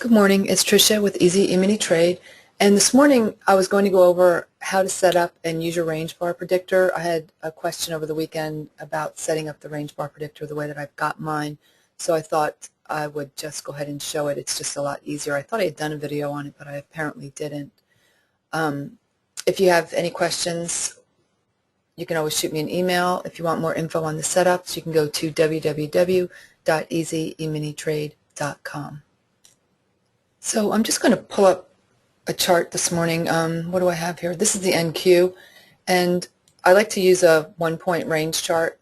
Good morning, it's Tricia with Easy Emini Trade, and this morning I was going to go over how to set up and use your range bar predictor. I had a question over the weekend about setting up the range bar predictor the way that I've got mine, so I thought I would just go ahead and show it. It's just a lot easier. I thought I had done a video on it, but I apparently didn't. If you have any questions, you can always shoot me an email. If you want more info on the setups, you can go to www.easyemintrade.com. So I'm just going to pull up a chart this morning. What do I have here? This is the NQ, and I like to use a one-point range chart,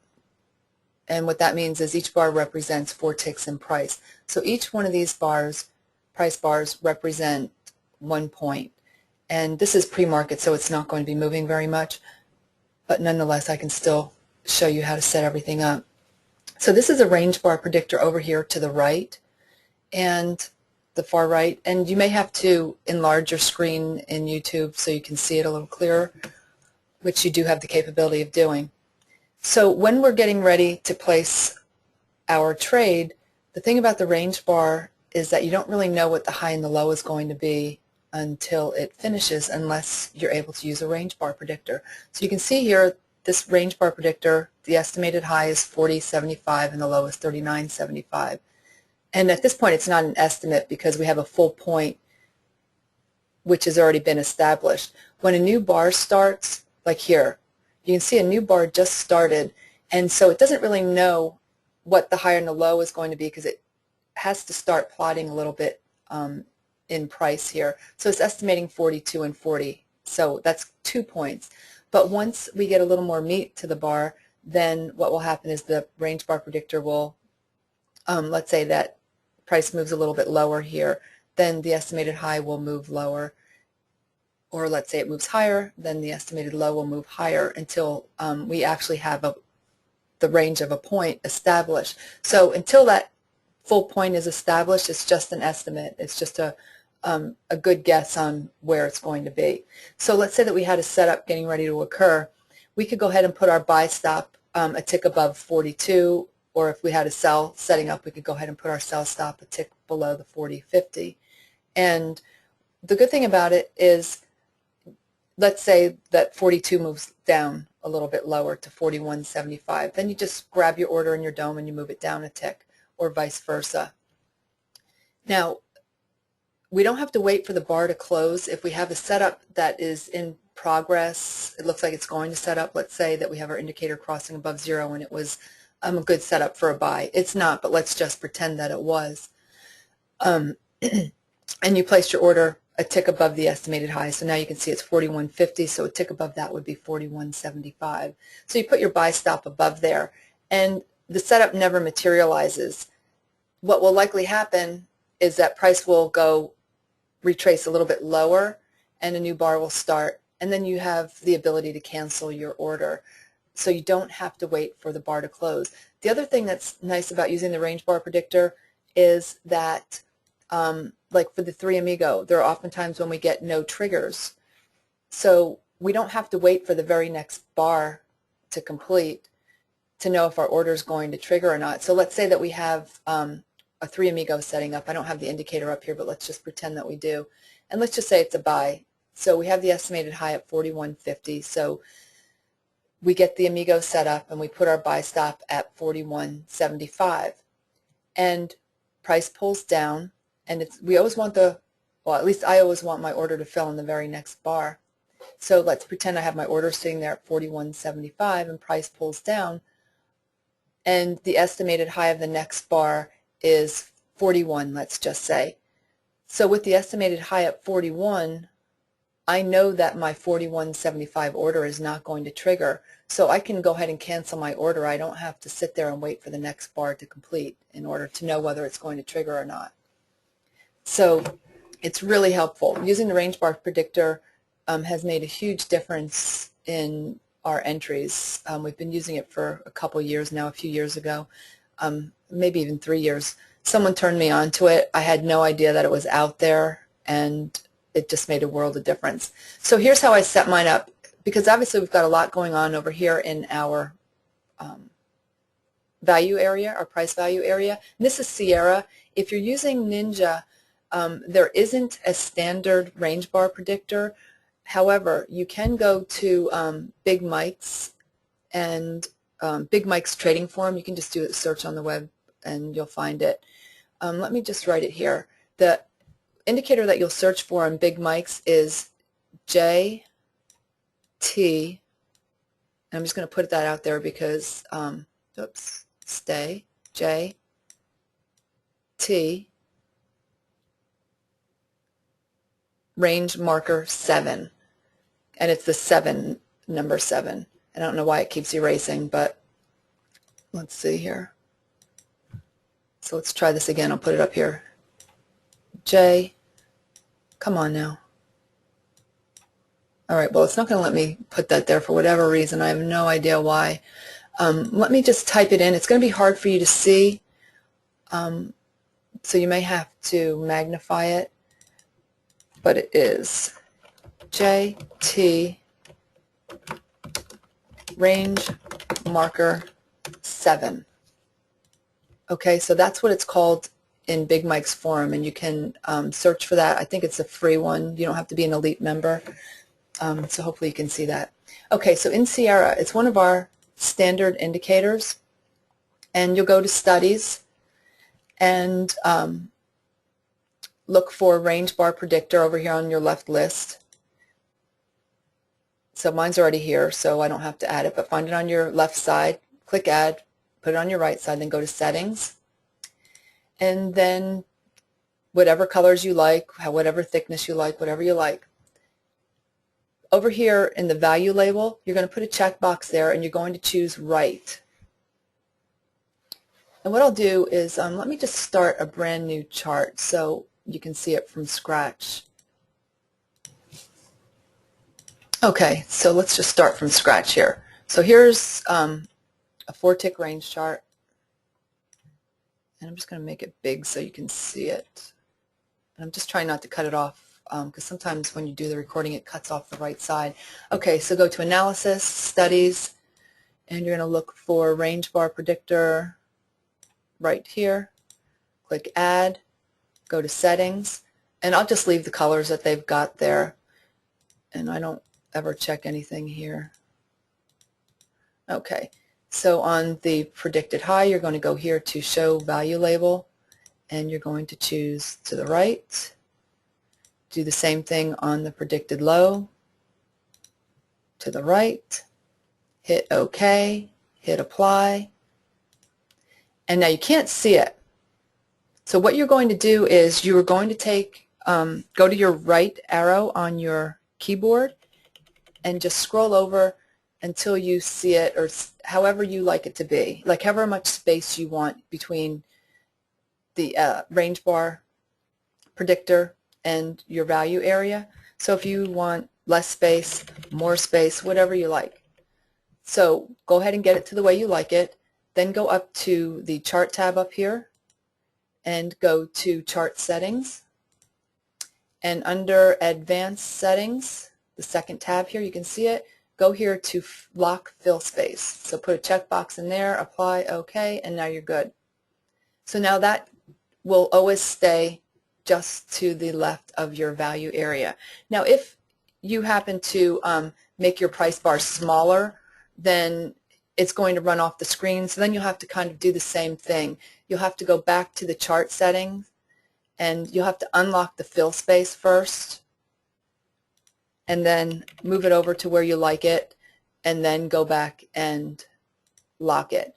and what that means is each bar represents 4 ticks in price. So each one of these bars, price bars, represent 1 point, and this is pre-market, so it's not going to be moving very much, but nonetheless I can still show you how to set everything up. So this is a range bar predictor over here to the right, and the far right, and you may have to enlarge your screen in YouTube so you can see it a little clearer, which you do have the capability of doing. So when we're getting ready to place our trade, the thing about the range bar is that you don't really know what the high and the low is going to be until it finishes, unless you're able to use a range bar predictor. So you can see here this range bar predictor, the estimated high is 40.75 and the low is 39.75. And at this point it's not an estimate because we have a full point which has already been established. When a new bar starts, like here, you can see a new bar just started, and so it doesn't really know what the high and the low is going to be because it has to start plotting a little bit in price here. So it's estimating 42 and 40, so that's 2 points. But once we get a little more meat to the bar, then what will happen is the range bar predictor will, let's say that price moves a little bit lower here, then the estimated high will move lower, or let's say it moves higher, then the estimated low will move higher until we actually have the range of a point established. So until that full point is established, it's just an estimate. It's just a good guess on where it's going to be. So let's say that we had a setup getting ready to occur. We could go ahead and put our buy stop a tick above 42, or if we had a sell setting up, we could go ahead and put our sell stop a tick below the 40.50. And the good thing about it is, let's say that 42 moves down a little bit lower to 41.75. Then you just grab your order in your dome and you move it down a tick, or vice versa. Now, we don't have to wait for the bar to close. If we have a setup that is in progress, it looks like it's going to set up. Let's say that we have our indicator crossing above 0 and it was a good setup for a buy. It's not, but let's just pretend that it was. And you placed your order a tick above the estimated high, so now you can see it's 41.50, so a tick above that would be 41.75. So you put your buy stop above there, and the setup never materializes. What will likely happen is that price will go retrace a little bit lower, and a new bar will start, and then you have the ability to cancel your order. So you don't have to wait for the bar to close. The other thing that's nice about using the range bar predictor is that, like for the 3 Amigo, there are often times when we get no triggers. So we don't have to wait for the very next bar to complete to know if our order is going to trigger or not. So let's say that we have a 3 Amigo setting up. I don't have the indicator up here, but let's just pretend that we do. And let's just say it's a buy. So we have the estimated high at 41.50. So we get the Amigo set up and we put our buy stop at 41.75, and price pulls down, and we always want well, at least I always want my order to fill in the very next bar. So let's pretend I have my order sitting there at 41.75 and price pulls down, and the estimated high of the next bar is 41, let's just say. So with the estimated high at 41, I know that my 41.75 order is not going to trigger, so I can go ahead and cancel my order. I don't have to sit there and wait for the next bar to complete in order to know whether it's going to trigger or not. So it's really helpful. Using the range bar predictor has made a huge difference in our entries. We've been using it for a couple years now. A few years ago, maybe even 3 years, someone turned me on to it. I had no idea that it was out there, and it just made a world of difference. So here's how I set mine up, because obviously we've got a lot going on over here in our value area, our price value area. And this is Sierra. If you're using Ninja, There isn't a standard range bar predictor. However, you can go to Big Mike's and Big Mike's trading forum. You can just do a search on the web and you'll find it. Let me just write it here. The indicator that you'll search for on Big Mike's is JT, and I'm just going to put that out there because, oops, stay, JT range marker 7, and it's the number 7. I don't know why it keeps erasing, but let's see here. So let's try this again. I'll put it up here. J, come on now. All right, well, it's not going to let me put that there for whatever reason. I have no idea why. Let me just type it in. It's going to be hard for you to see, so you may have to magnify it, but it is JT range marker 7. Okay, so that's what it's called in Big Mike's forum, and you can search for that. I think it's a free one. You don't have to be an elite member, so hopefully you can see that. Okay, so in Sierra, it's one of our standard indicators, and you'll go to Studies and look for Range Bar Predictor over here on your left list. So mine's already here, so I don't have to add it, but find it on your left side, click Add, put it on your right side, then go to Settings, and then whatever colors you like, whatever thickness you like, whatever you like. Over here in the value label, you're going to put a checkbox there, and you're going to choose Right. And what I'll do is, let me just start a brand new chart so you can see it from scratch. Okay, so let's just start from scratch here. So here's a 4-tick range chart, and I'm just going to make it big so you can see it. And I'm just trying not to cut it off because sometimes when you do the recording it cuts off the right side. Okay, so go to Analysis, Studies, and you're going to look for Range Bar Predictor right here. Click Add, go to Settings, and I'll just leave the colors that they've got there, and I don't ever check anything here. Okay, so on the predicted high, you're going to go here to Show Value Label, and you're going to choose to the right. Do the same thing on the predicted low, to the right, hit OK, hit Apply, and now you can't see it. So what you're going to do is you are going to take, go to your right arrow on your keyboard and just scroll over until you see it, or however you like it to be, like however much space you want between the range bar predictor and your value area. So if you want less space, more space, whatever you like. So go ahead and get it to the way you like it. Then go up to the Chart tab up here and go to Chart Settings. And under Advanced Settings, the second tab here, you can see it, go here to Lock Fill Space. So put a checkbox in there, apply, OK, and now you're good. So now that will always stay just to the left of your value area. Now if you happen to make your price bar smaller, then it's going to run off the screen, so then you'll have to kind of do the same thing. You'll have to go back to the chart settings, and you'll have to unlock the fill space first, and then move it over to where you like it, and then go back and lock it.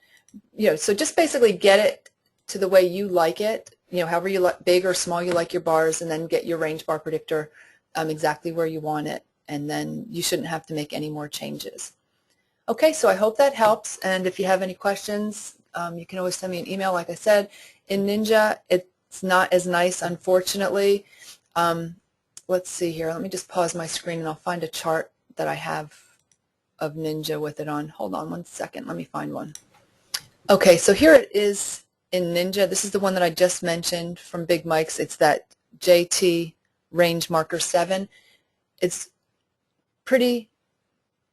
You know, so just basically get it to the way you like it, you know, however you like, big or small you like your bars, and then get your range bar predictor exactly where you want it, and then you shouldn't have to make any more changes. Okay, so I hope that helps, and if you have any questions, you can always send me an email. Like I said, in Ninja, it's not as nice, unfortunately. Let's see here. Let me just pause my screen, and I'll find a chart that I have of Ninja with it on. Hold on one second. Let me find one. Okay, so here it is in Ninja. This is the one that I just mentioned from Big Mike's. It's that JT range marker 7. It's pretty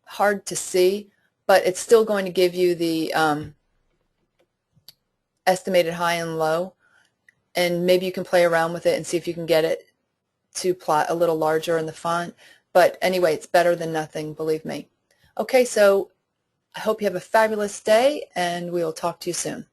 hard to see, but it's still going to give you the estimated high and low. and maybe you can play around with it and see if you can get it to plot a little larger in the font. But anyway, it's better than nothing, believe me. Okay, so I hope you have a fabulous day, and we'll talk to you soon.